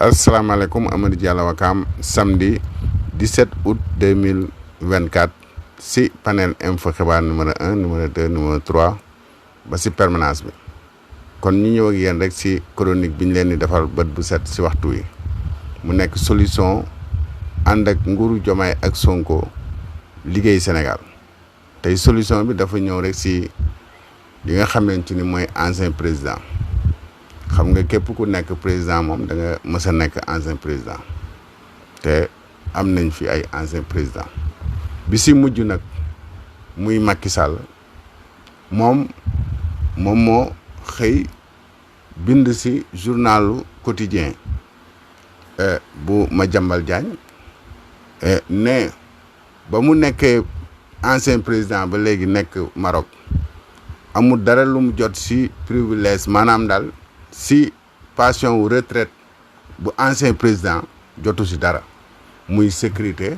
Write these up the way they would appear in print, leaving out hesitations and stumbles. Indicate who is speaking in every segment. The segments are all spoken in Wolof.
Speaker 1: asalaamaaleykum Amady Diallo Wakaam samedi 17 août 2024 si panel info xibaar numéro 1 numéro 2 numéro 3 ba si permanence bi kon ñu ñëw ak yéen rek si chronique bi ñu leen di defal bët bu set si waxtu wi mu nekk solution ànd ak nguuru Diomaye ak Sonko liggéey Sénégal tey solution bi dafa ñëw rek si li nga xamante ni mooy ancien président. xam nga képp ku nekk président moom da nga mës a nekk ancien président te am nañ fi ay ancien président bi si mujj nag muy Macky Sall moom moo xëy bind si journalu quotidien bu Madiambal Diagne ne ba mu nekkee ancien président ba léegi nekk Maroc amul dara lu mu jot si privilège maanaam daal si pension wu retraite bu ancien président jotu si dara muy sécurité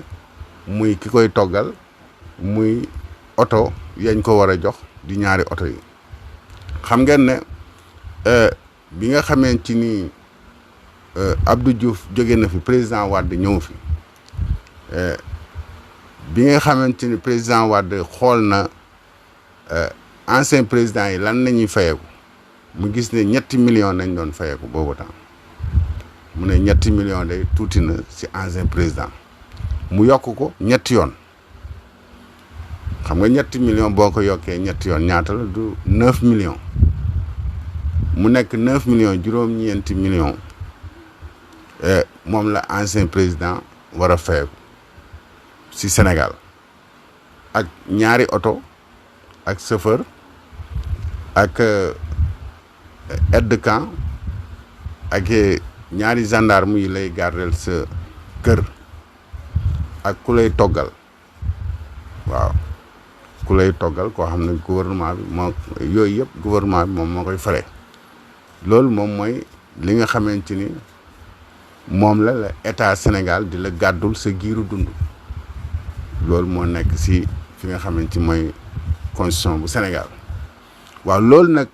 Speaker 1: muy ki koy toggal muy oto yañ ko war a jox di ñaari oto yi xam ngeen ne bi nga xamee ci ni Abdou Diouf jóge na fi président Wade ñëw fi bi nga xamante ni président Wade xool na ancien président yi lan nañuy fayeeku mu gis ne 3 millions nañ doon fayeeku boobu temps mu ne 3 millions day tuuti na si ancien président mu yokk ko 3 yoon xam nga 3 millions boo ko yokkee 3 yoon ñaata la du 9 millions mu nekk 9 millions juróom-ñeenti millions moom la ancien président war a fayeeku si Sénégal ak ñaari oto ak chauffeur ak aide de camp ak ñaari gendarme yi lay gardel sa kër ak ku lay toggal waaw ku lay toggal koo xam ne gouvernement bi moo yooyu yëpp gouvernement bi moom moo koy fare loolu moom mooy li nga xamante ni moom la état Sénégal di la gàddul sa giiru dund loolu moo nekk si fi nga xamante ni mooy constitution bu Sénégal waaw loolu nag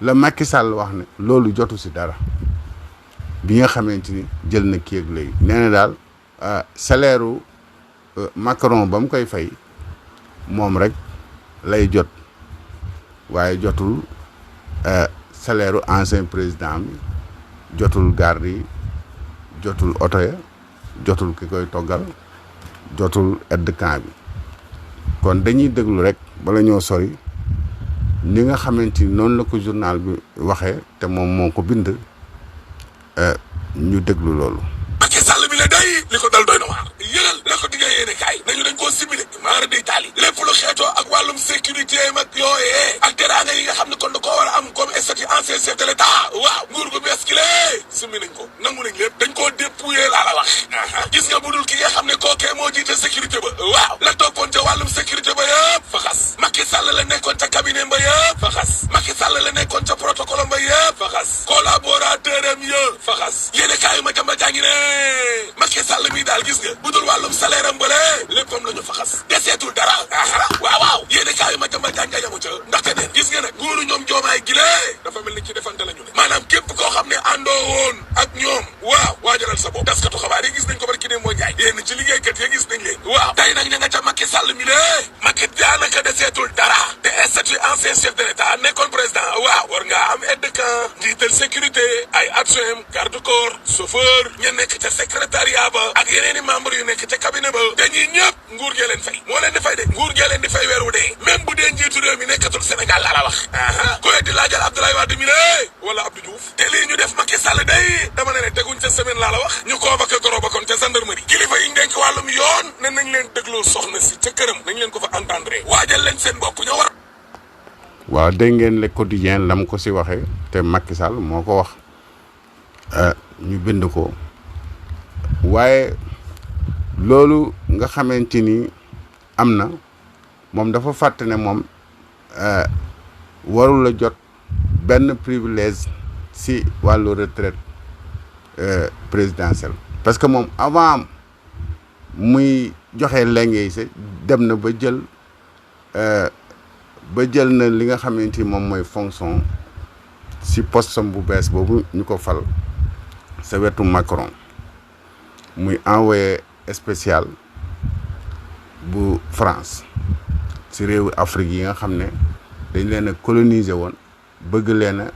Speaker 1: la Macky Sall wax ne loolu jotu si dara bi nga xamante ni jël na kii ak léegi nee na daal salaire u Macron ba mu koy fay moom rek lay jot waaye jotul salaire u ancien président bi jotul garde yi jotul oto ya jotul ki koy toggal jotul aide de camp bi kon dañuy déglu rek bala ñoo sori ni nga xamante ni noonu la ko journal bi waxee te moom moo ko bind ñu déglu loolu.
Speaker 2: Macky Sall bi la day li ko dal doy na waar yëgal la ko diggee yéene kaay nañu dañ koo simile maara day taali lépp lu xeetoo ak wàllum sécurité mag yooyee ak teraanga yi nga xam ne kon da koo war a am comme statut ancien chef de l'état waaw nguur gu bees ki lée simi nañ ko nangu nañ lépp dañ koo dépouillé laa la wax gis nga budul ki nga xam ne kookee moo jiite sécurité ba waaw la toppoon ca wàllum sécurité ba yëpp fa xas Macky Sall la nekkoon ca cabinet ba yëpp fa xas Macky Sall la nekkoon ca protocole ba yëpp fa xas collaborateur am yëpp fa xas yéene kaay Madiambal Diagne ne Macky Sall mi daal gis nga budul wàllum salaire am bële léppam la ñu fa xas deseetul dara waaw waaw yéene kaay Madiambal Diagne yamu ca ndaxte ne gis nga nag nguuru ñoom Diomaye gile dafa mel ni ci defante la ñu ne maanaam képp koo xam ne àndoo woon ak ñoom waaw waajalal sa bopp taskatu xabaar yi gis nañ ko barki ne moo njaay yéen ci liggéeykat yi gis nañ leen waaw tey nag ña nga ca Macky Sall mi le Macky daanaka deseetul dara te statut ancien chef de l'état nekkoon président waaw war ngaa am aide de camp njiital sécurité ay adjoint garde corps chauffeur ña nekk ca secrétariat ba ak yeneen i membre yu nekk ca cabinet ba dañuy ñëpp nguur gee leen fay moo leen di fay de nguur gee leen di fay weeru dee même bu dee njiitu réew mi nekkatul Sénégal laa la wax ku di laajal Abdoulaye Wade mi lée wala Abdou Diouf te lii ñu def Macky Sall day dama ne teguñ ca semaine laa la wax ñu koo ba goro ba kon ca gendarmerie kilifa yi ñu denk wàllum yoon ne nañ leen dégloo soxna si ca këram nañ leen ko fa entendre waajal leen seen bopp ñoo war
Speaker 1: waaw dégg ngeen le quotidien lam ko si waxee te Macky Sall moo ko wax ñu bind ko waaye loolu nga xamante ni am na moom dafa fàtte ne moom warul a jot benn privilège si wàllu retraite présidentielle parce que moom avant muy joxe lenge yi se dem na ba jël ba jël na li nga xamante ni moom mooy fonction si postam bu bees boobu ñu ko fal sa wetu Macron muy envoyé spécial bu France ci réewu Afrique yi nga xam ne dañ leen a coloniser woon bëgg leen a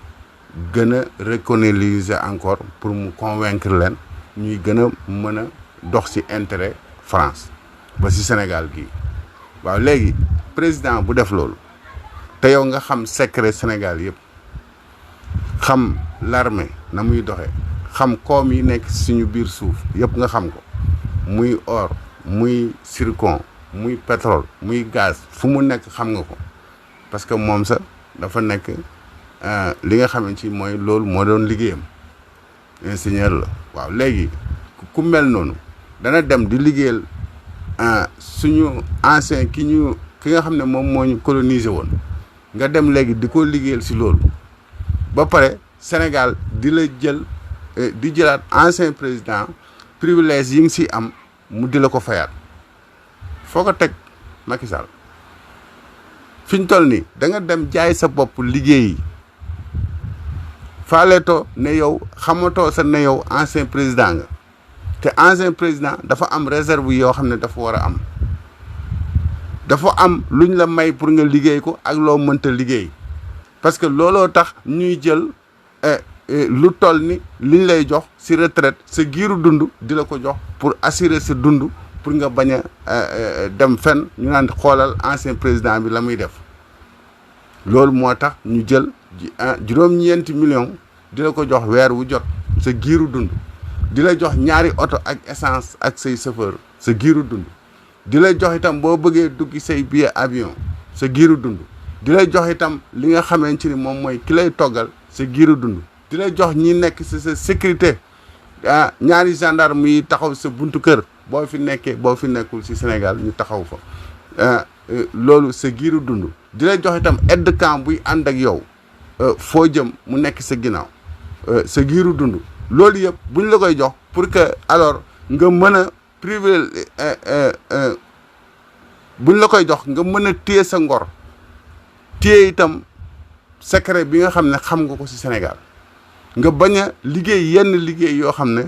Speaker 1: gën a recoloniser encore pour mu convaincre leen ñuy gën a mën a dox ci intérêt France ba ci Sénégal gii waaw léegi président bu def loolu te yow nga xam secret Sénégal yëpp xam l'armée na muy doxee xam koom yi nekk suñu biir suuf yëpp nga xam ko muy or muy zircon muy pétrole muy gaz fu mu nekk xam nga ko parce que moom sax dafa nekk li nga xamante ni mooy loolu moo doon liggéeyam ingénieur la waaw léegi ku mel noonu dana dem di liggéeyal suñu ancien ki nga xam ne moom moo ñu coloniser woon nga dem léegi di ko liggéeyal si loolu ba pare Sénégal di la jël di jëlaat ancien président privilège yi ngi si am mu di la ko fayaat foo ko teg Macky Sall fi ñu toll nii da nga dem jaay sa bopp liggéey faaleetoo ne yow xamatoo sa ne yow ancien président nga te ancien président dafa am réserve yoo xam ne dafa war a am dafa am luñ la may pour nga liggéey ko ak loo mënta liggéey parce que looloo tax ñuy jël lu toll ni liñ lay jox si retraite sa giiru dund di la ko jox pour assurer sa dund pour nga bañ a dem fenn ñu naan xoolal ancien président bi la muy def loolu moo tax ñu jël juróom-ñeenti millions di la ko jox weer wu jot sa giiru dund di la jox ñaari oto ak essence ak say chauffeur sa giiru dund di la jox itam boo bëggee duggi say billet avion sa giiru dund di la jox itam li nga xamante ni moom mooy ki lay toggal sa giiru dund di la jox ñi nekk si sa sécurité ñaari gendarme yi taxaw sa buntu kër boo fi nekkee boo fi nekkul si Sénégal ñu taxaw fa loolu sa giiru dund di la jox itam aide de camp buy ànd ak yow foo jëm mu nekk sa ginnaaw sa giiru dund loolu yëpp buñ la koy jox pour que alors nga mën a privé buñ la koy jox nga mën a téye sa ngor téye itam secret bi nga xam ne xam nga ko ci Sénégal nga bañ a liggéey yenn liggéey yoo xam ne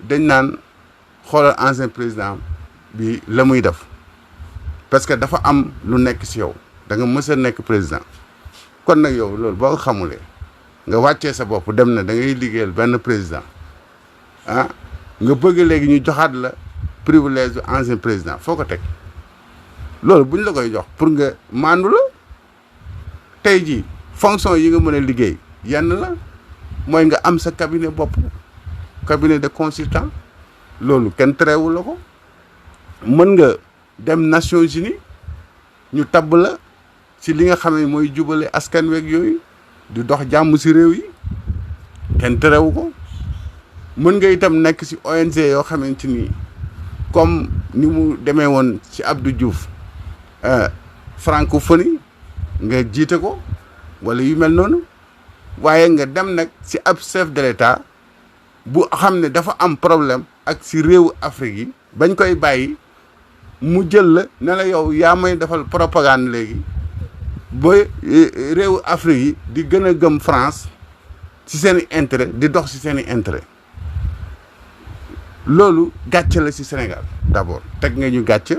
Speaker 1: dañ naan xoolal ancien président bi la muy def parce que dafa am lu nekk ci yow da nga mës a nekk président kon nag yow loolu boo ko xamulee nga wàccee sa bopp dem na da ngay liggéeyal benn président nga bëgg léegi ñu joxaat la privilège du ancien président foo ko teg loolu buñ la koy jox pour nga maandu la tey jii fonction yi nga mën a liggéey yenn la mooy nga am sa cabinet bopp cabinet de consultant loolu kenn terewul la ko mën nga dem Nations Unies ñu tabb la ci li nga xam ne mooy jubale askan weeg yooyu di dox jàmm ci réew yi kenn terewu ko mën nga itam nekk ci ONG yoo xamante ni comme ni mu demee woon ci Abdou Diouf francophonie nga jiite ko wala yu mel noonu waaye nga dem nag ci ab chef de l'État bu xam ne dafa am problème ak ci réewu Afrique yi bañ koy bàyyi mu jël la ne la yow yaa may defal propagande léegi ba réewu Afrique yi di gën a gëm France ci seen i intérêt di dox ci seen i intérêt loolu gàcce la ci Sénégal d'abord teg nga ñu gàcce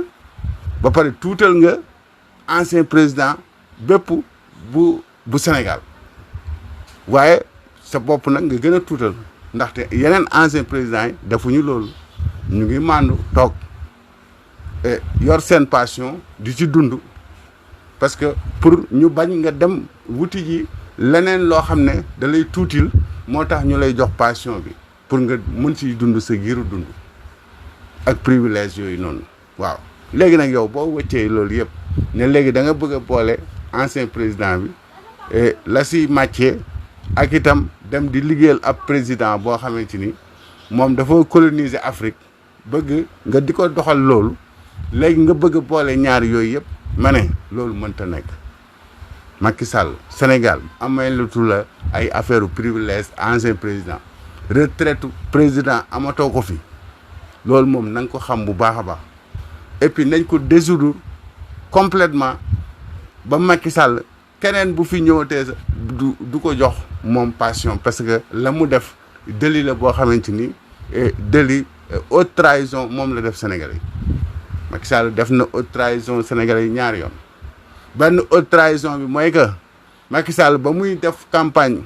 Speaker 1: ba pare tuutal nga ancien président bépp bu Sénégal waaye sa bopp nag nga gën a tuutal ndaxte yeneen ancien président yi defuñu loolu ñu ngi màndu toog yor seen passion di ci dund parce que pour ñu bañ nga dem wuti ji leneen loo xam ne da lay tuutil moo tax ñu lay jox passion bi pour nga mën ci dund sa giiru dund ak privilège yooyu noonu waaw léegi nag yow boo wëccee loolu yëpp ne léegi da nga bëgg a boole ancien président bi la si màccee ak itam dem di liggéeyal ab président boo xamante ni moom dafa coloniser Afrique bëgg nga di ko doxal loolu léegi nga bëgg a boole ñaar yooyu yëpp ma ne loolu mënta nekk Macky Sall Sénégal ameelutu la ay affaire privilège ancien président retraite président amatoo ko fi loolu moom na nga ko xam bu baax a baax et puis nañ ko désoudre complètement ba Macky Sall keneen bu fi ñëwatee du ko jox moom passion parce que la mu def délit la boo xamante ni délit haute trahison moom la def Sénégalais yi Macky Sall def na haute trahison Sénégalais yi ñaari yoon benn haute trahison bi mooy que Macky Sall ba muy def campagne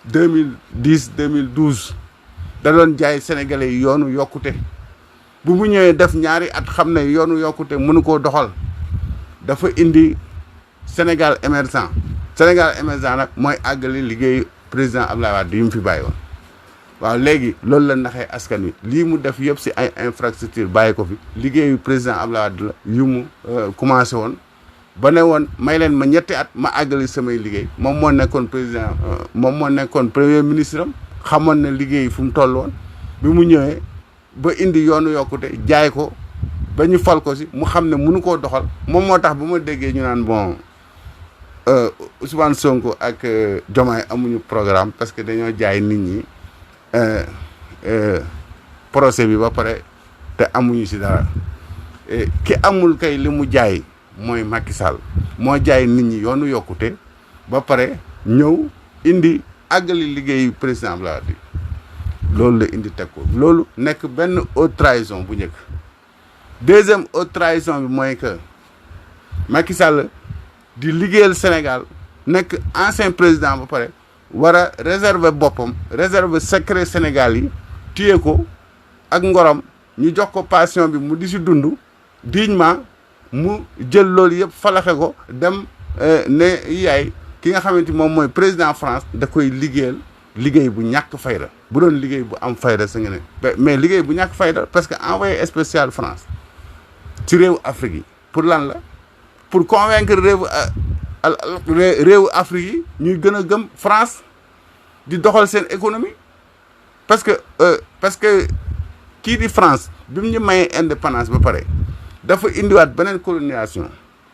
Speaker 1: 2010 2012 da doon jaay Sénégalais yi yoonu yokkute bu mu ñëwee def ñaari at xam ne yoonu yokkute mënu koo doxal dafa indi Sénégal émergent nag mooy àggali liggéeyu président Abdoulaye Wade yu mu fi bàyyi woon waaw léegi loolu la naxee askan wi lii mu def yëpp si ay infrastructure bàyyi ko fi liggéeyu président Abdoulaye Wade la yu mu commencé woon ba ne woon may leen ma ñetti at ma àggali samay liggéey moom moo nekkoon président moom moo nekkoon premier ministre am xamoon na liggéey fu mu toll woon bi mu ñëwee ba indi yoonu yokkute jaay ko ba ñu fal ko si mu xam ne mënu koo doxal moom moo tax bu ma déggee ñu naan bon Ousmane Sonko ak Diomaye amuñu programme parce que dañoo jaay nit ñi procès bi ba pare te amuñu si dara ki amul kay li mu jaay mooy Macky Sall moo jaay nit ñi yoonu yokkute ba pare ñëw indi àggali liggéeyu président Abdoulaye Wade loolu la indi teg ko loolu nekk benn haute trahison bu njëkk deuxième haute trahison bi mooy que Macky Sall di liggéeyal Sénégal nekk ancien président ba pare war a réserver boppam réserver secret Sénégal yi téye ko ak ngorom ñu jox ko passion bi mu di si dund dignement mu jël loolu yëpp falaxe ko dem ne yaay ki nga xamante moom mooy président France da koy liggéeyal liggéey bu ñàkk fayda bu doon liggéey bu am fayda sa nga ne mais liggéey bu ñàkk fayda parce que envoyé spécial France ci réewu Afrique yi pour lan la pour convaincre réewu Afrique yi ñuy gën a gëm France di doxal seen économie parce que kii di France bi mu ñu mayee indépendance ba pare dafa indiwaat beneen colonisation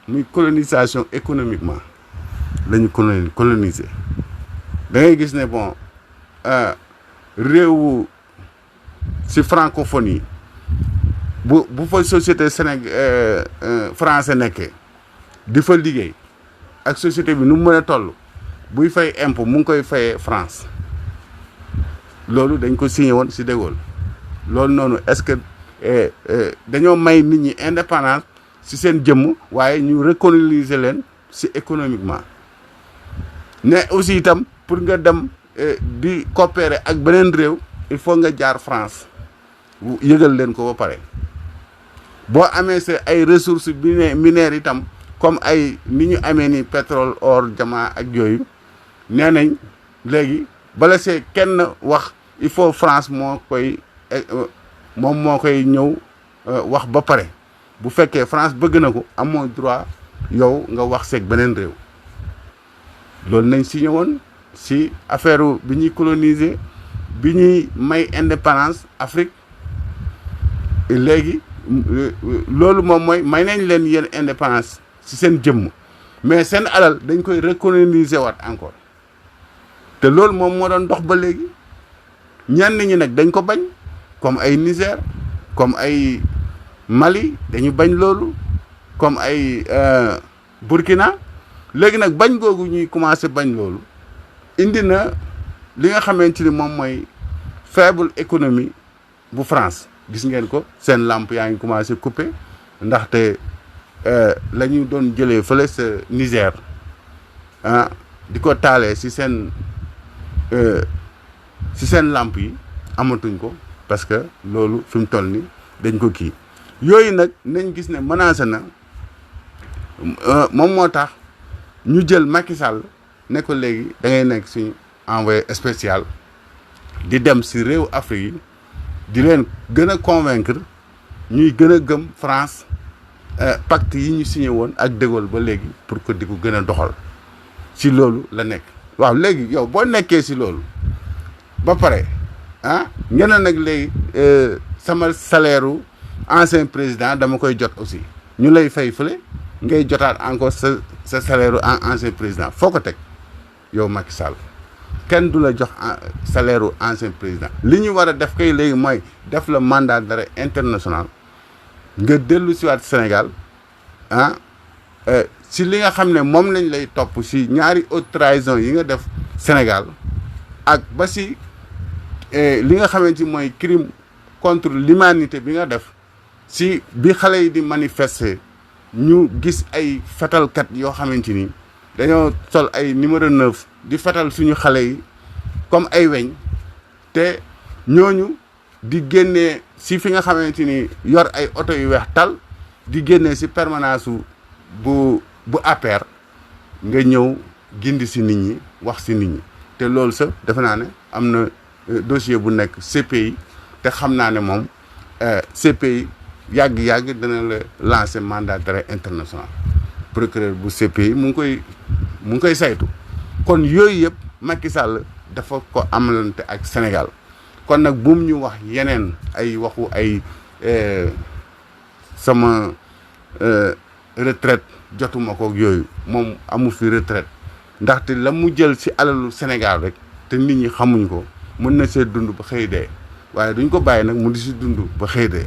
Speaker 1: muy colonisation économiquement la ñu coloniser da ngay gis ne bon réewu si francophonie bu fa société français nekkee di fa liggéey ak société bi nu mu mën a toll buy fay impôt mu ngi koy fayee France loolu dañ ko signé woon si De Gaulle loolu noonu est-ce que dañoo may nit ñi indépendance si seen jëmm waaye ñu recoloniser leen si économiquement ne aussi itam pour nga dem di coopérer ak beneen réew il faut nga jaar France yëgal leen ko ba pare boo amee sa ay ressources minières itam comme ay ni ñu amee ni pétrole or diamant ak yooyu nee nañ léegi bala see kenn wax il faut France moo koy ñëw wax ba pare bu fekkee France bëgg na ko amoo droit yow nga wax seeg beneen réew loolu nañ signé woon si affaire bi ñuy coloniser bi ñuy may indépendance Afrique léegi loolu moom mooy may nañ leen yéen indépendance si seen jëmm mais seen alal dañ koy recoloniser waat encore te loolu moom moo doon dox ba léegi ñenn ñi nag dañ ko bañ comme ay Niger comme ay Mali dañu bañ loolu comme ay Burkina léegi nag bañ googu ñuy commencé bañ loolu indi na li nga xamante ni moom mooy faible économie bu France gis ngeen ko seen lampe yaa ngi commencé coupé ndaxte la ñu doon jëlee fële sa Niger di ko taalee si seen lampe yi amatuñ ko parce que loolu fi mu toll ni dañ ko kii yooyu nag nañ gis ne menacé na moom moo tax ñu jël Macky Sall ne ko léegi da ngay nekk suñu envoyé spécial di dem si réew Afrique yi di leen gën a convaincre ñuy gën a gëm France pacte yi ñu signé woon ak De Gaulle ba léegi pour que di ko gën a doxal si loolu la nekk. waaw léegi yow boo nekkee si loolu ba pare ngeen nag léegi sama salaire ancien président dama koy jot aussi ñu lay fay fële ngay jotaat encore sa salaire ancien président foo ko teg yow Macky Sall kenn du la jox salaire ancien président li ñu war a def kay léegi mooy def la mandat d'arrêt international nga dellu si waat Sénégal si li nga xam ne moom lañ lay topp si ñaari haute trahison yi nga def Sénégal ak ba si li nga xamante ni mooy crime contre l'humanité bi nga def si bi xale yi di manifester ñu gis ay fetalkat yoo xamante ni dañoo sol ay numéro 9 di fetal suñu xale yi comme ay weñ te ñooñu di génnee si fi nga xamante ni yor ay oto yu weex tal di génnee si permanence bu APR nga ñëw gindi si nit ñi wax si nit ñi te loolu sax defe naa ne am na dossier bu nekk CPI te xam naa ne moom CPI yàgg-yàgg dana la lancer mandat d'arrêt international procureur bu CPI mu ngi koy saytu kon yooyu yëpp Macky Sall dafa ko amalante ak Sénégal kon nag buum ñu wax yeneen ay waxu ay sama retraite jotuma ko yooyu moom amu fi retraite ndaxte la mu jël ci alalu Sénégal rek te nit ñi xamuñ ko mën na see dund ba xëy dee waaye duñ ko bàyyi nag mu di si dund ba xëy dee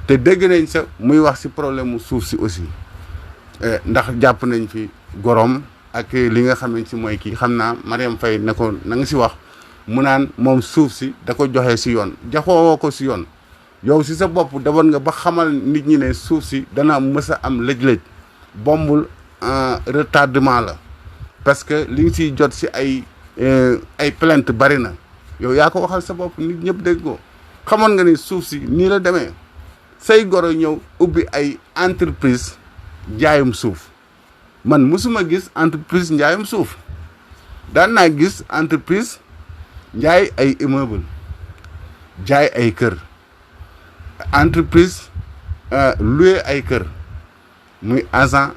Speaker 1: te dégg nañ sa muy wax ci problème mu suuf si aussi ndax jàpp nañ fi gorom ak li nga xamante si mooy kii xam naa Mariam Faye ne ko na nga si wax mu naan moom suuf si da ko joxe si yoon joxoo ko si yoon yow si sa bopp demoon nga ba xamal nit ñi ne suuf si dana mës a am lëj-lëj bombul retardement la parce que li nga siy jot si ay plainte bari na yow yaa ko waxal sa bopp nit ñëpp dégg ko xamoon nga ni suuf si nii la demee say goro ñëw ubbi ay entreprise njaayum suuf man musuma gis entreprise njaayum suuf daan naa gis entreprise njaay ay immeuble jaay ay kër entreprise louer ay kër muy agent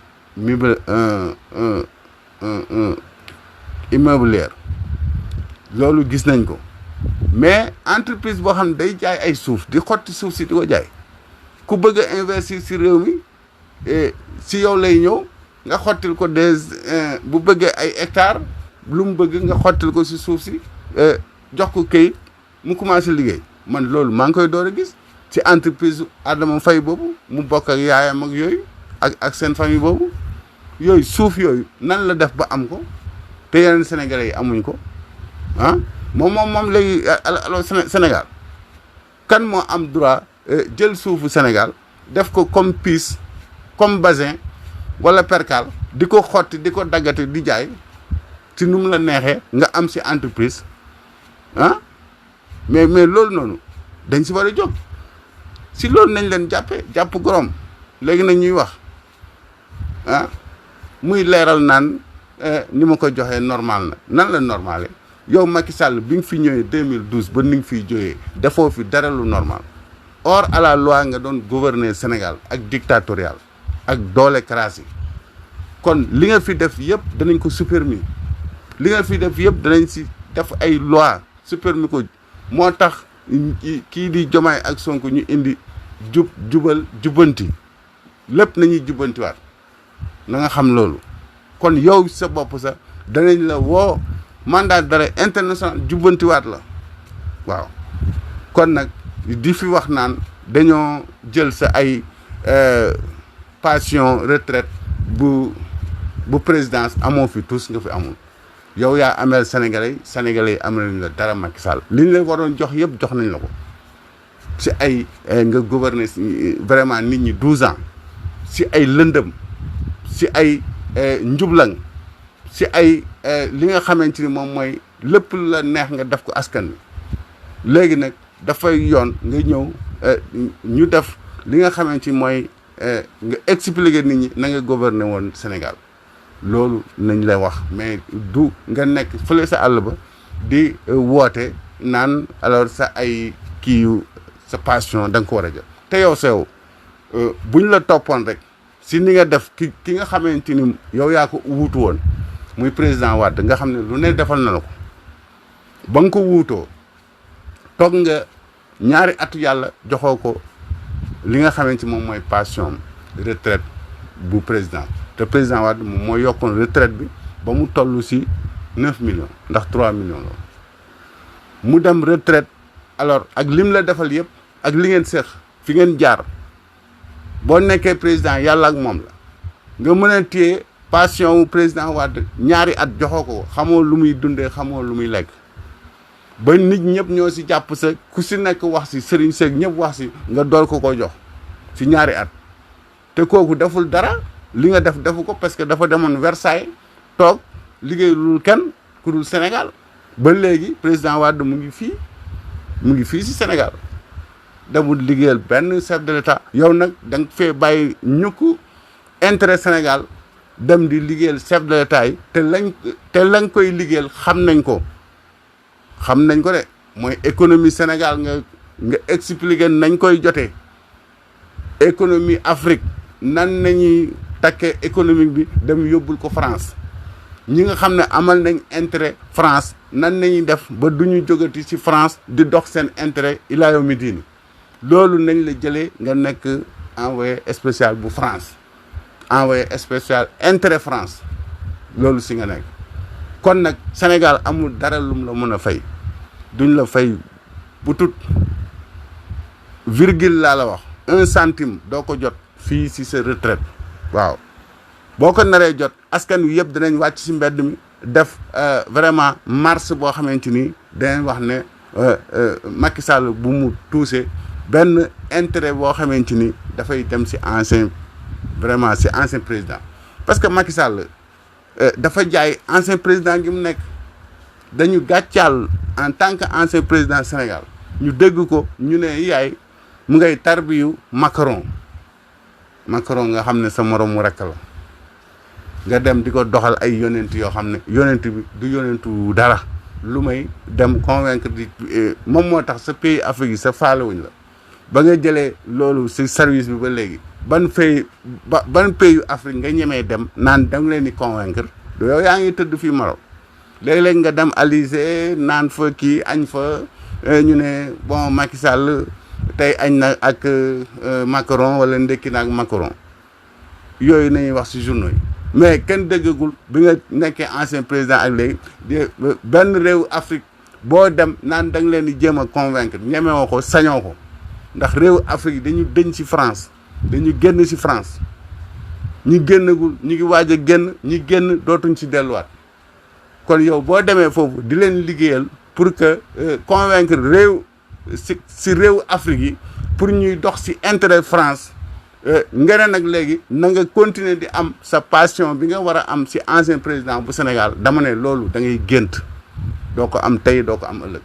Speaker 1: immobilier loolu gis nañ ko mais entreprise boo xam ne day jaay ay suuf di xotti suuf si di ko jaay ku bëgg a investir si réew mi si yow lay ñëw nga xottil ko bu bëggee ay hectares lu mu bëgg nga xottil ko si suuf si jox ko këyit mu commencé liggéey man loolu maa ngi koy door a gis ci entreprise Adama Faye boobu mu bokk ak yaayam ak yooyu ak seen famille boobu yooyu suuf yooyu nan la def ba am ko te yeneen sénégalais yi amuñ ko ah moom léegi alors Sénégal kan moo am droit jël suufu Sénégal def ko comme piis comme bassin wala percal di ko xotti di ko daggate di jaay ci nu mu la neexee nga am si entreprise ah mais loolu noonu dañ si war a jóg si loolu nañ leen jàpp gorom léegi nag ñuy wax ah muy leeral naan ni ma ko joxee normal na nan la normale yow Macky Sall bi nga fi ñëwee 2012 ba ni nga fiy jógee defoo fi dara lu normal hors à la loi nga doon gouverner Sénégal ak dictatorial ak doole crasse yi kon li nga fi def yëpp danañ ko supprimer li nga fi def yëpp danañ si def ay loi supprimer ko moo tax kii di Diomaye ak Sonko ñu indi jubal jubbanti lépp nañuy jubbantiwaat na nga xam loolu kon yow sa bopp sax danañ la woo mandat d'arrêt international jubbantiwaat la waaw kon nag di fi wax naan dañoo jël sa ay pension retraite bu présidence amoo fi tous nga fi amul yow yaa ameel sénégalais yi amel nañ la dara Macky Sall li ñu la waroon jox yëpp jox nañ la ko si ay nga gouverner vraiment nit ñi 12 ans si ay lëndëm si ay njublang si ay li nga xamante ni moom mooy lépp la neex nga def ko askan wi léegi nag dafay yoon nga ñëw ñu def li nga xamante ni mooy nga expliquer nit ñi na nga gouverner woon Sénégal loolu nañ lay wax mais du nga nekk fële sa àll ba di woote naan alors sa ay kii yu sa passion da nga ko war a jël te yow sew buñ la toppoon rek si ni nga def ki nga xamante ni yow yaa ko wuutu woon muy président Wade nga xam ne lu ne defal na la ko ba nga ko wuutoo toog nga ñaari atu yàlla joxoo ko li nga xamante moom mooy passion retraite bu président te président Wade moom mooy yokkoon retraite bi ba mu toll si 9 millions ndax 3 millions la mu dem retraite alors ak lim la defal yëpp ak li ngeen seex fi ngeen jaar boo nekkee président yàlla ak moom la nga mën a téye passion wu président Wade ñaari at joxoo ko xamoo lu muy dundee xamoo lu muy lekk ba nit ñëpp ñoo si jàpp sa ku si nekk wax si sëriñ seeg ñëpp wax si nga dool ko jox si ñaari at te kooku deful dara li nga defu ko parce que dafa demoon Versailles toog liggéeyul kenn ku dul Sénégal ba léegi président Wade mu ngi fii si Sénégal demul liggéeyal benn chef de l'État yow nag da nga fee bàyyi ñukk intérêt Sénégal dem di liggéeyal chef de l'État yi te lañ koy liggéeyal xam nañ ko de mooy économie Sénégal nga expliquer nañ koy jotee économie Afrique nan nañuy takkee économique bi dem yóbbul ko France ñi nga xam ne amal nañ intérêt France nan nañuy def ba duñu jógati ci France di dox seen intérêt ilaa yawmi diini loolu nañ la jëlee nga nekk envoyé spécial bu France envoyé spécial intérêt France loolu si nga nekk kon nag Sénégal amul dara lum la mën a fay duñ la fay bu tut virgule laa la wax 1 centime doo ko jot fii si sa retraite waaw boo ko naree jot askan wi yëpp dinañ wàcc si mbedd mi def vraiment marche boo xamante ni dinañ wax ne Macky Sall bu mu touché benn intérêt boo xamante ni dafay dem si ancien président parce que Macky Sall dafa jaay ancien président gi mu nekk dañu gàccaal en tant que ancien président Sénégal ñu dégg ko ñu ne yaay mu ngay tarbiyu Macron nga xam ne sa moromu rekk la nga dem di ko doxal ay yonent yoo xam ne yonent bi du yonentu dara lu may dem convaincre di moom moo tax sa pays Afrique yi sa faalewuñ la ba nga jëlee loolu si service bi ba léegi ban pays yu Afrique nga ñemee dem naan da nga leen di convaincre yow yaa ngi tëdd fii Maroc léeg-léeg nga dem Alizé naan fa kii añ fa ñu ne bon Macky Sall tey añ na ak Macron wala ndekki na ak Macron yooyu nañuy wax si journaux yi mais kenn déggagul bi nga nekkee ancien président ak léegi benn réew Afrique boo dem naan da nga leen di jéem a convaincre ñemewoo ko sañoo ko ndax réew Afrique dañu dëñ si France dañu génn si France ñi génnagul ñu ngi waaj a génn ñi génn dootuñ si delluwaat kon yow boo demee foofu di leen liggéeyal pour que convaincre réew si réew Afrique yi pour ñuy dox si intérêt France nga ne nag léegi na nga continuer di am sa passion bi nga war a am si ancien président bu Sénégal dama ne loolu da ngay gént doo ko am tey doo ko am ëllëg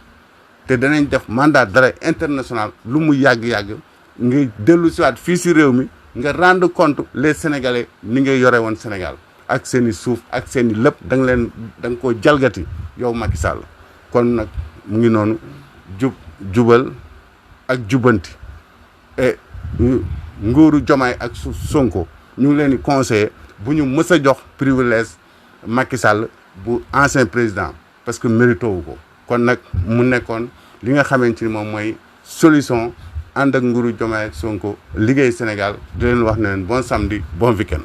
Speaker 1: te danañ def mandat d'arrêt international lu mu yàgg-yàgg nga dellu siwaat fii si réew mi nga rendre compte les Sénégalais ni ngay yore woon Sénégal ak seen i suuf ak seen i lépp da nga koo jalgati yow Macky Sall kon nag mu ngi noonu jubal ak jubanti et nguuru Diomaye ak Sonko ñu ngi leen di conseiller bu ñu mës a jox privilège Macky Sall bu ancien président parce que mérito wu ko kon nag mu nekkoon li nga xamante ni moom mooy solution ànd ak nguuru Diomaye ak Sonko liggéey Sénégal di leen wax ne leen bon samedi bon week-end